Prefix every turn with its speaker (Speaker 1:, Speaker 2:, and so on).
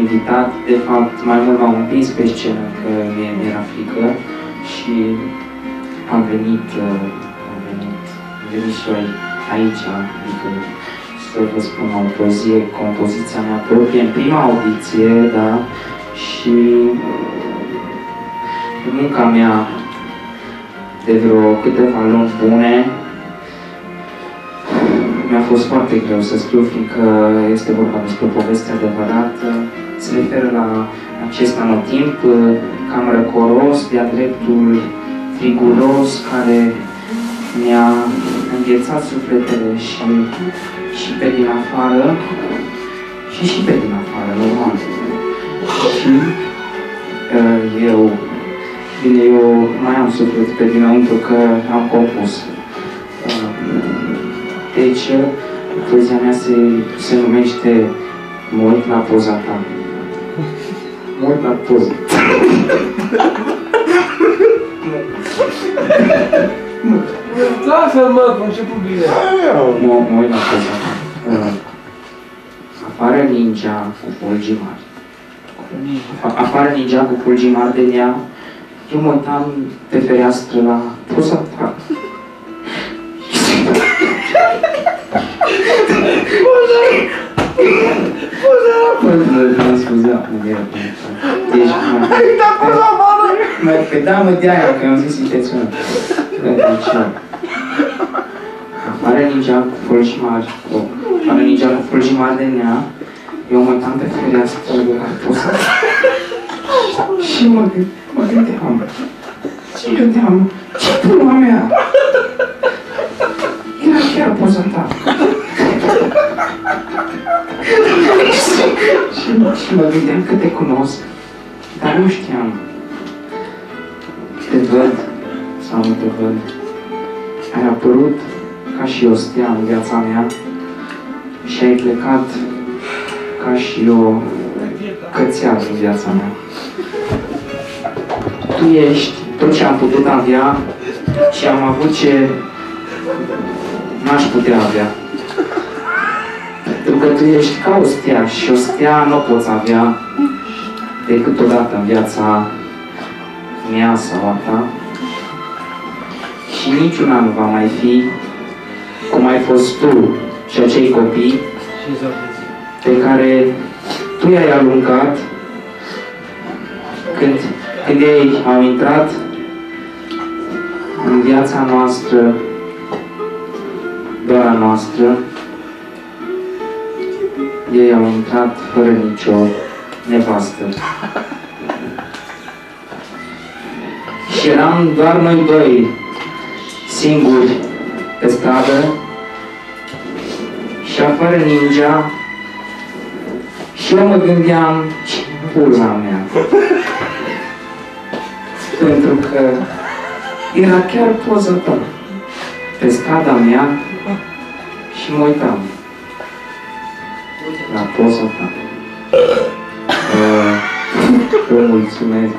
Speaker 1: invitat. De fapt, mai mult m-am împins pe scenă, că mi-era frică și am venit și aici, adică să vă spun o poezie, compoziția mea proprie, în prima audiție, da, și munca mea de vreo câteva luni bune. Mi-a fost foarte greu să scriu, fiindcă este vorba despre o poveste adevărată. Se referă la acest anotimp cam răcoros, de-a dreptul friguros, care mi-a înghețat sufletele și pe din afară, și pe din afară, normal. Și eu mai am suflet pe dinăuntru că am compus. Deci, poezia mea se numește Mă uit la poza ta. Mă uit la poza.
Speaker 2: Lasă-l, mă, că a început bine.
Speaker 1: Mă uit la poza ta. Afară ninja cu fulgi mari. Afară ninja cu fulgi mari de ea. Eu mă uitam pe fereastră la poza ta. Nu scuza, deci, da, mă, de-aia, că am zis intenționat. Afară ninja cu fulgi mari, afară ninja cu fulgi mari de nea, eu mă uitam pe fereastră la poza și mă gândeam, ce pula mea? Era chiar poza ta. Și mă gândeam că te cunosc, dar nu știam. Te văd sau nu te văd. Ai apărut ca și o stea în viața mea și ai plecat ca și o cățeală în viața mea. Tu ești tot ce am putut avea și am avut ce n-aș putea avea. Pentru că tu ești ca o stea și o stea nu o poți avea decât odată în viața mea sau a ta. Și niciuna nu va mai fi cum ai fost tu și acei copii pe care tu i-ai alungat când ei au intrat în viața noastră, doar a noastră. Ei au intrat fără nicio nevastă. Și eram doar noi doi, singuri, pe stradă, și afară ninja, și eu mă gândeam, ce pula mea. Pentru că era chiar poza ta pe strada mea și mă uitam la poza ta. Vă mulțumesc.